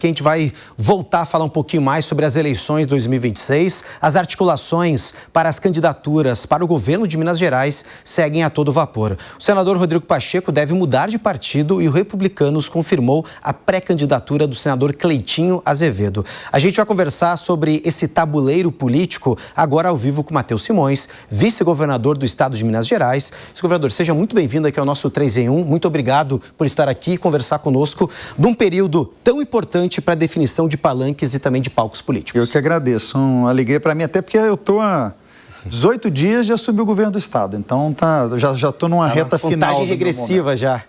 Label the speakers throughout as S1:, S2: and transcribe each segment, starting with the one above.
S1: que a gente vai voltar a falar um pouquinho mais sobre as eleições de 2026. As articulações para as candidaturas para o governo de Minas Gerais seguem a todo vapor. O senador Rodrigo Pacheco deve mudar de partido e o Republicanos confirmou a pré-candidatura do senador Cleitinho Azevedo. A gente vai conversar sobre esse tabuleiro político agora ao vivo com Matheus Simões, vice-governador do estado de Minas Gerais. Vice-governador, seja muito bem-vindo aqui ao nosso 3 em 1. Muito obrigado por estar aqui e conversar conosco num período tão importante para a definição de palanques e também de palcos políticos.
S2: Eu que agradeço. Uma alegria para mim, até porque eu estou há 18 dias de assumir o governo do estado. Então já estou numa reta final.
S1: Contagem regressiva já.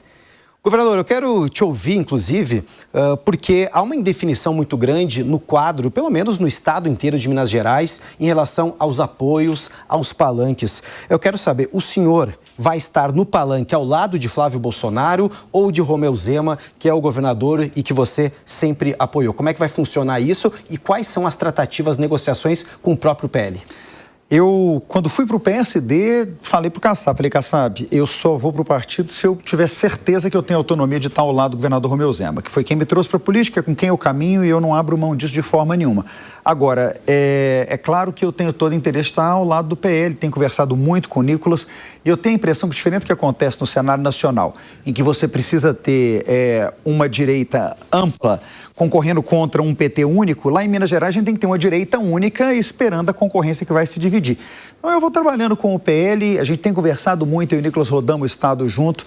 S1: Governador, eu quero te ouvir, inclusive, porque há uma indefinição muito grande no quadro, pelo menos no estado inteiro de Minas Gerais, em relação aos apoios, aos palanques. Eu quero saber, o senhor vai estar no palanque ao lado de Flávio Bolsonaro ou de Romeu Zema, que é o governador e que você sempre apoiou? Como é que vai funcionar isso e quais são as tratativas, negociações com o próprio PL?
S2: Eu, quando fui para o PSD, falei para o Kassab, eu só vou para o partido se eu tiver certeza que eu tenho autonomia de estar ao lado do governador Romeu Zema, que foi quem me trouxe para a política, com quem eu caminho e eu não abro mão disso de forma nenhuma. Agora, é claro que eu tenho todo interesse em estar ao lado do PL, tenho conversado muito com o Nicolas e eu tenho a impressão que, diferente do que acontece no cenário nacional, em que você precisa ter uma direita ampla concorrendo contra um PT único, lá em Minas Gerais a gente tem que ter uma direita única esperando a concorrência que vai se dividir. Então eu vou trabalhando com o PL, a gente tem conversado muito, eu e o Nicolas rodamos o estado junto.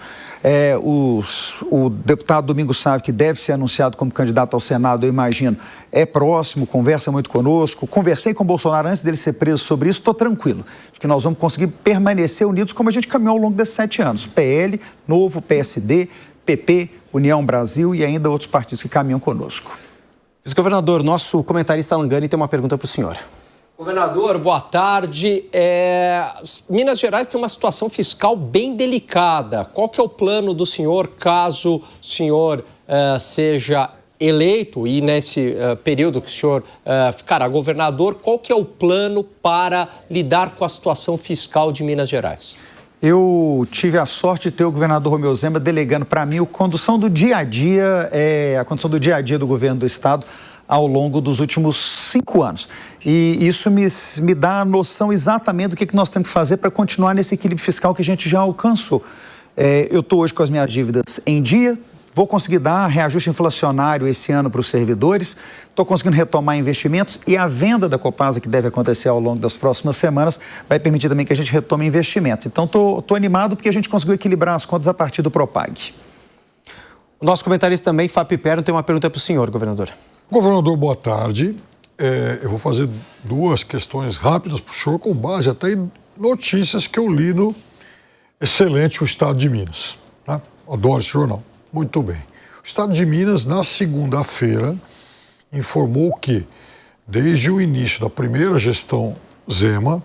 S2: O deputado Domingos Sávio, que deve ser anunciado como candidato ao Senado, eu imagino, é próximo, conversa muito conosco. Conversei com o Bolsonaro antes dele ser preso sobre isso, estou tranquilo. Acho que nós vamos conseguir permanecer unidos como a gente caminhou ao longo desses 7 anos. PL, Novo, PSD, PP, União Brasil e ainda outros partidos que caminham conosco.
S1: Vice-governador, nosso comentarista Langani tem uma pergunta para o senhor.
S3: Governador, boa tarde. Minas Gerais tem uma situação fiscal bem delicada. Qual que é o plano do senhor caso o senhor seja eleito e nesse período que o senhor ficará governador, qual que é o plano para lidar com a situação fiscal de Minas Gerais?
S2: Eu tive a sorte de ter o governador Romeu Zema delegando para mim a condução do dia a dia, do governo do estado ao longo dos últimos 5 anos. E isso me dá a noção exatamente do que nós temos que fazer para continuar nesse equilíbrio fiscal que a gente já alcançou. Eu estou hoje com as minhas dívidas em dia, vou conseguir dar reajuste inflacionário esse ano para os servidores, estou conseguindo retomar investimentos e a venda da Copasa, que deve acontecer ao longo das próximas semanas, vai permitir também que a gente retome investimentos. Então, estou animado porque a gente conseguiu equilibrar as contas a partir do Propag.
S1: O nosso comentarista também, Fábio Perno, tem uma pergunta para o senhor, governador.
S4: Governador, boa tarde. Eu vou fazer 2 questões rápidas para o senhor, com base até em notícias que eu li no excelente O Estado de Minas. Né? Adoro esse jornal. Muito bem. O Estado de Minas, na segunda-feira, informou que, desde o início da primeira gestão Zema,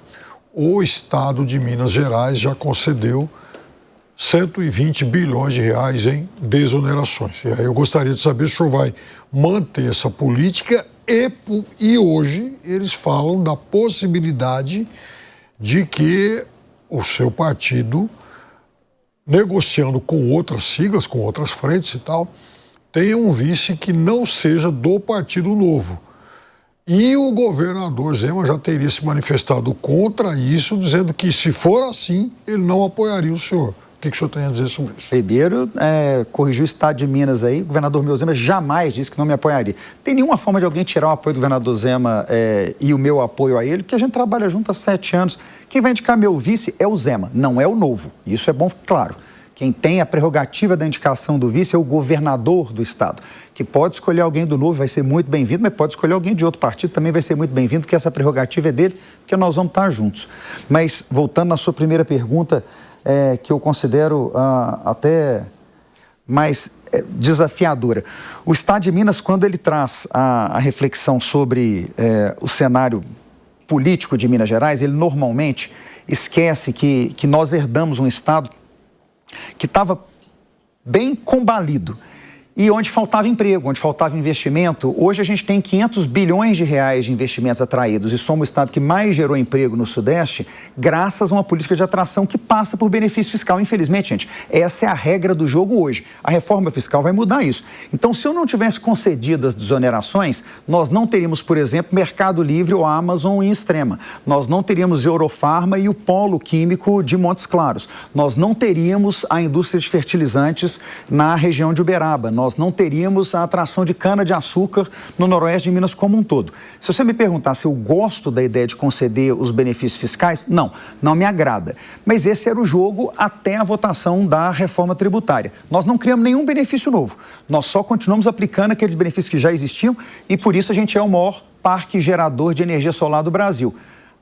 S4: o Estado de Minas Gerais já concedeu 120 bilhões de reais em desonerações. E aí eu gostaria de saber se o senhor vai manter essa política e hoje eles falam da possibilidade de que o seu partido, negociando com outras siglas, com outras frentes e tal, tenha um vice que não seja do Partido Novo. E o governador Zema já teria se manifestado contra isso, dizendo que, se for assim, ele não apoiaria o senhor. O que o senhor tem a dizer sobre isso?
S2: Primeiro, corrigiu o Estado de Minas aí, o governador Romeu Zema jamais disse que não me apoiaria. Tem nenhuma forma de alguém tirar o apoio do governador Zema e o meu apoio a ele, porque a gente trabalha junto há 7 anos. Quem vai indicar meu vice é o Zema, não é o Novo. Isso é bom, claro. Quem tem a prerrogativa da indicação do vice é o governador do estado, que pode escolher alguém do Novo, vai ser muito bem-vindo, mas pode escolher alguém de outro partido, também vai ser muito bem-vindo, porque essa prerrogativa é dele, porque nós vamos estar juntos. Mas, voltando na sua primeira pergunta, que eu considero até mais desafiadora. O Estado de Minas, quando ele traz a reflexão sobre o cenário político de Minas Gerais, ele normalmente esquece que nós herdamos um Estado que estava bem combalido e onde faltava emprego, onde faltava investimento. Hoje a gente tem 500 bilhões de reais de investimentos atraídos e somos o estado que mais gerou emprego no Sudeste, graças a uma política de atração que passa por benefício fiscal. Infelizmente, gente, essa é a regra do jogo hoje. A reforma fiscal vai mudar isso. Então, se eu não tivesse concedido as desonerações, nós não teríamos, por exemplo, Mercado Livre ou Amazon em Extrema. Nós não teríamos Eurofarma e o Polo Químico de Montes Claros. Nós não teríamos a indústria de fertilizantes na região de Uberaba. Nós não teríamos a atração de cana-de-açúcar no noroeste de Minas como um todo. Se você me perguntar se eu gosto da ideia de conceder os benefícios fiscais, não me agrada. Mas esse era o jogo até a votação da reforma tributária. Nós não criamos nenhum benefício novo. Nós só continuamos aplicando aqueles benefícios que já existiam e por isso a gente é o maior parque gerador de energia solar do Brasil.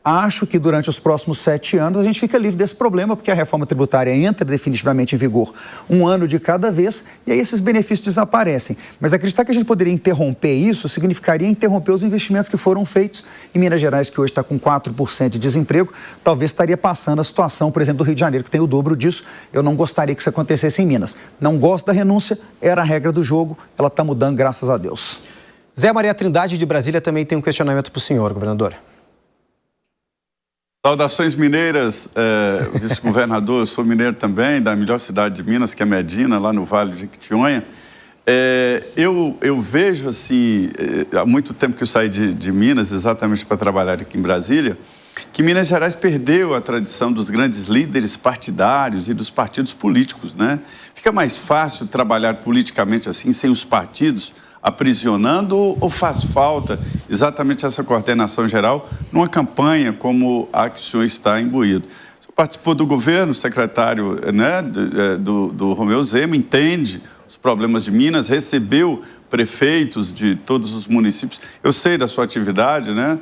S2: Acho que durante os próximos 7 anos a gente fica livre desse problema, porque a reforma tributária entra definitivamente em vigor 1 ano de cada vez e aí esses benefícios desaparecem. Mas acreditar que a gente poderia interromper isso significaria interromper os investimentos que foram feitos em Minas Gerais, que hoje está com 4% de desemprego, talvez estaria passando a situação, por exemplo, do Rio de Janeiro, que tem o dobro disso. Eu não gostaria que isso acontecesse em Minas. Não gosto da renúncia, era a regra do jogo, ela está mudando, graças a Deus.
S1: Zé Maria Trindade de Brasília também tem um questionamento para o senhor, governador.
S5: Saudações mineiras, vice-governador, eu sou mineiro também, da melhor cidade de Minas, que é Medina, lá no Vale de Jequitinhonha. Eu vejo, assim, há muito tempo que eu saí de Minas, exatamente para trabalhar aqui em Brasília, que Minas Gerais perdeu a tradição dos grandes líderes partidários e dos partidos políticos, né? Fica mais fácil trabalhar politicamente assim, sem os partidos aprisionando, ou faz falta exatamente essa coordenação geral numa campanha como a que o senhor está imbuído? O senhor participou do governo, secretário, né, do Romeu Zema, entende os problemas de Minas, recebeu prefeitos de todos os municípios. Eu sei da sua atividade, né,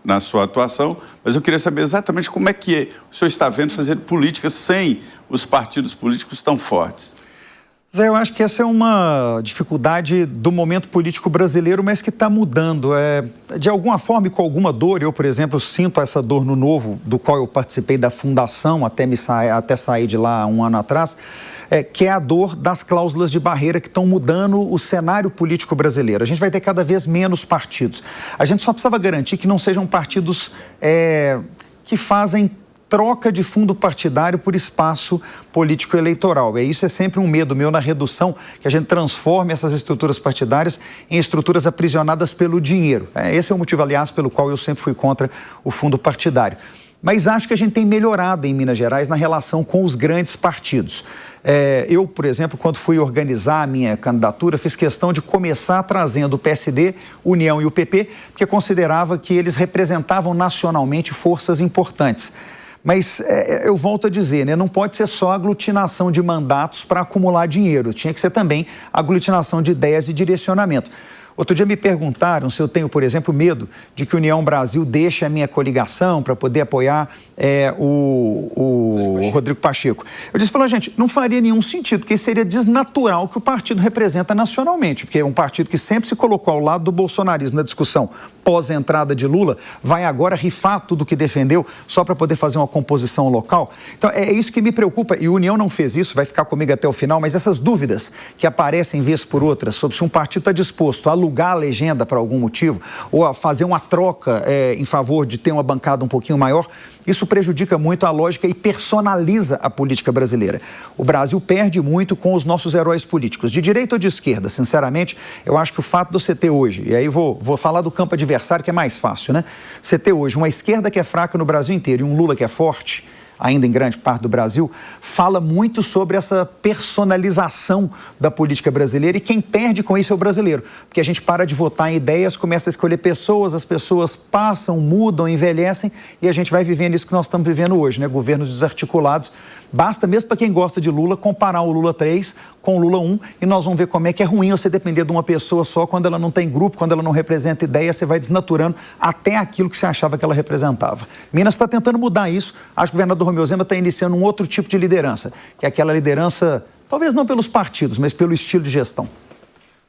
S5: na sua atuação, mas eu queria saber exatamente como é que o senhor está vendo fazer política sem os partidos políticos tão fortes.
S2: Zé, eu acho que essa é uma dificuldade do momento político brasileiro, mas que está mudando. De alguma forma e com alguma dor, eu, por exemplo, sinto essa dor no Novo, do qual eu participei da fundação até sair de lá 1 ano atrás, que é a dor das cláusulas de barreira que estão mudando o cenário político brasileiro. A gente vai ter cada vez menos partidos. A gente só precisava garantir que não sejam partidos que fazem troca de fundo partidário por espaço político eleitoral. Isso é sempre um medo meu na redução, que a gente transforme essas estruturas partidárias em estruturas aprisionadas pelo dinheiro. Esse é o motivo, aliás, pelo qual eu sempre fui contra o fundo partidário. Mas acho que a gente tem melhorado em Minas Gerais na relação com os grandes partidos. Eu, por exemplo, quando fui organizar a minha candidatura, fiz questão de começar trazendo o PSD, União e o PP, porque considerava que eles representavam nacionalmente forças importantes. Mas eu volto a dizer, né, não pode ser só aglutinação de mandatos para acumular dinheiro, tinha que ser também aglutinação de ideias e direcionamento. Outro dia me perguntaram se eu tenho, por exemplo, medo de que União Brasil deixe a minha coligação para poder apoiar o Rodrigo Pacheco. Eu disse, gente, não faria nenhum sentido, porque seria desnatural que o partido representa nacionalmente, porque é um partido que sempre se colocou ao lado do bolsonarismo na discussão pós-entrada de Lula, vai agora rifar tudo que defendeu só para poder fazer uma composição local. Então, é isso que me preocupa, e a União não fez isso, vai ficar comigo até o final, mas essas dúvidas que aparecem vez por outra sobre se um partido está disposto a alugar a legenda para algum motivo ou a fazer uma troca em favor de ter uma bancada um pouquinho maior, isso prejudica muito a lógica e personaliza a política brasileira. O Brasil perde muito com os nossos heróis políticos, de direita ou de esquerda. Sinceramente, eu acho que o fato de você ter hoje, e aí vou falar do campo adversário, que é mais fácil, né? Você ter hoje uma esquerda que é fraca no Brasil inteiro e um Lula que é forte, ainda em grande parte do Brasil, fala muito sobre essa personalização da política brasileira, e quem perde com isso é o brasileiro, porque a gente para de votar em ideias, começa a escolher pessoas, as pessoas passam, mudam, envelhecem, e a gente vai vivendo isso que nós estamos vivendo hoje, né? Governos desarticulados. Basta, mesmo para quem gosta de Lula, comparar o Lula 3 com o Lula 1, e nós vamos ver como é que é ruim você depender de uma pessoa só, quando ela não tem grupo, quando ela não representa ideia, você vai desnaturando até aquilo que você achava que ela representava. Minas está tentando mudar isso. Acho que o governador Romeu Zema está iniciando um outro tipo de liderança, que é aquela liderança, talvez não pelos partidos, mas pelo estilo de gestão.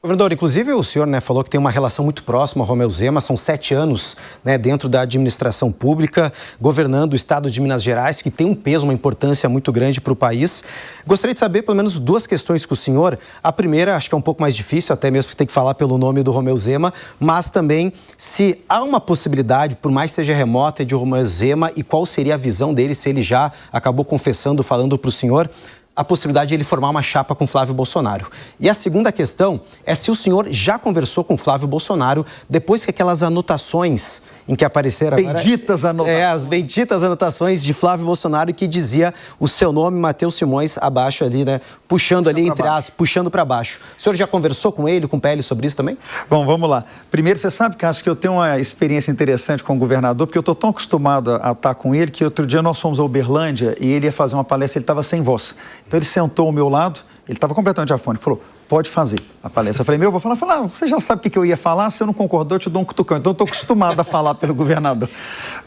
S1: Governador, inclusive o senhor falou que tem uma relação muito próxima ao Romeu Zema, são 7 anos dentro da administração pública, governando o estado de Minas Gerais, que tem um peso, uma importância muito grande para o país. Gostaria de saber pelo menos 2 questões com o senhor. A primeira, acho que é um pouco mais difícil, até mesmo porque tem que falar pelo nome do Romeu Zema, mas também se há uma possibilidade, por mais que seja remota, de Romeu Zema e qual seria a visão dele, se ele já acabou confessando, falando para o senhor, a possibilidade de ele formar uma chapa com Flávio Bolsonaro. E a segunda questão é se o senhor já conversou com Flávio Bolsonaro depois que aquelas anotações em que apareceram
S2: benditas anotações.
S1: As benditas anotações de Flávio Bolsonaro que dizia o seu nome, Matheus Simões, abaixo ali, puxando ali, entre aspas, puxando para baixo. O senhor já conversou com ele, com o PL sobre isso também?
S2: Bom, vamos lá. Primeiro, você sabe, Cássio, que eu tenho uma experiência interessante com o governador, porque eu estou tão acostumado a estar com ele que outro dia nós fomos a Uberlândia e ele ia fazer uma palestra, ele estava sem voz. Então ele sentou ao meu lado, ele estava completamente afônico, falou: pode fazer a palestra. Eu falei: vou falar. Você já sabe o que eu ia falar, se eu não concordou, eu te dou um cutucão. Então eu estou acostumado a falar pelo governador.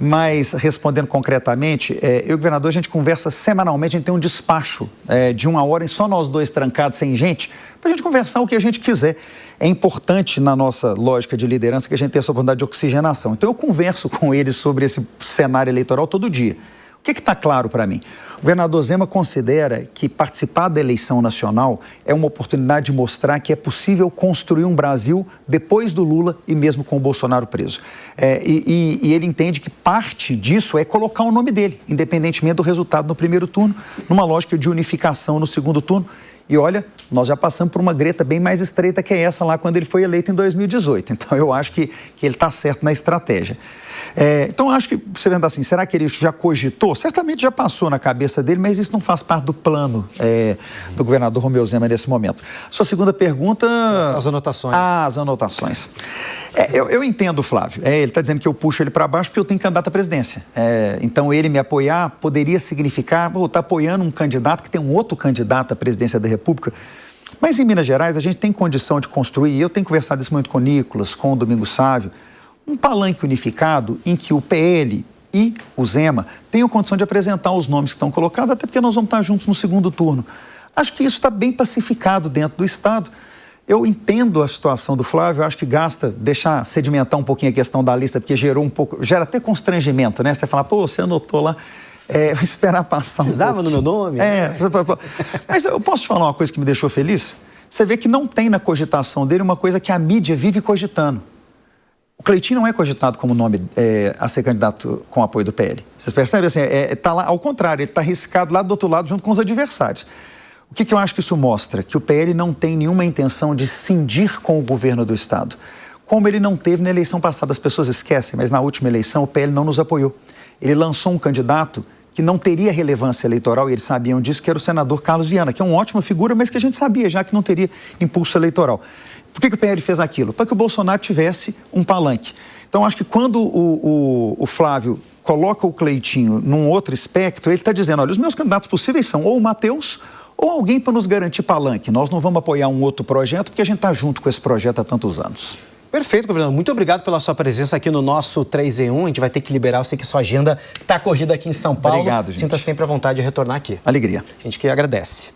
S2: Mas, respondendo concretamente, eu e o governador, a gente conversa semanalmente, a gente tem um despacho de 1 hora, só nós 2 trancados, sem gente, para a gente conversar o que a gente quiser. É importante na nossa lógica de liderança que a gente tenha essa oportunidade de oxigenação. Então eu converso com ele sobre esse cenário eleitoral todo dia. O que está claro para mim? O governador Zema considera que participar da eleição nacional é uma oportunidade de mostrar que é possível construir um Brasil depois do Lula e mesmo com o Bolsonaro preso. E ele entende que parte disso é colocar o nome dele, independentemente do resultado no primeiro turno, numa lógica de unificação no segundo turno. E olha, nós já passamos por uma greta bem mais estreita que essa lá quando ele foi eleito em 2018. Então eu acho que ele está certo na estratégia. Então eu acho que, você vendo assim, será que ele já cogitou? Certamente já passou na cabeça dele, mas isso não faz parte do plano do governador Romeu Zema nesse momento. Sua segunda pergunta...
S1: As anotações.
S2: As anotações. Eu entendo o Flávio. Ele está dizendo que eu puxo ele para baixo porque eu tenho candidato à presidência. Então ele me apoiar poderia significar, está apoiando um candidato que tem um outro candidato à presidência da República. Mas em Minas Gerais a gente tem condição de construir, e eu tenho conversado isso muito com o Nicolas, com o Domingos Sávio, um palanque unificado em que o PL e o Zema tenham condição de apresentar os nomes que estão colocados, até porque nós vamos estar juntos no segundo turno. Acho que isso está bem pacificado dentro do Estado. Eu entendo a situação do Flávio, acho que deixar sedimentar um pouquinho a questão da lista, porque gera até constrangimento, né? Você fala: você anotou lá, esperar passar
S1: Precisava no meu nome?
S2: Mas eu posso te falar uma coisa que me deixou feliz? Você vê que não tem na cogitação dele uma coisa que a mídia vive cogitando. O Cleitinho não é cogitado como nome a ser candidato com apoio do PL. Vocês percebem? Assim, tá lá, ao contrário, ele está arriscado lá do outro lado junto com os adversários. O que eu acho que isso mostra? Que o PL não tem nenhuma intenção de cindir com o governo do Estado. Como ele não teve na eleição passada. As pessoas esquecem, mas na última eleição o PL não nos apoiou. Ele lançou um candidato que não teria relevância eleitoral, e eles sabiam disso, que era o senador Carlos Viana, que é uma ótima figura, mas que a gente sabia já que não teria impulso eleitoral. Por que o PL fez aquilo? Para que o Bolsonaro tivesse um palanque. Então, acho que quando o Flávio coloca o Cleitinho num outro espectro, ele está dizendo: olha, os meus candidatos possíveis são ou o Matheus ou alguém para nos garantir palanque. Nós não vamos apoiar um outro projeto, porque a gente está junto com esse projeto há tantos anos.
S1: Perfeito, governador. Muito obrigado pela sua presença aqui no nosso 3 em 1. A gente vai ter que liberar, eu sei que a sua agenda está corrida aqui em São Paulo.
S2: Obrigado, gente.
S1: Sinta sempre à vontade de retornar aqui.
S2: Alegria.
S1: A gente que agradece.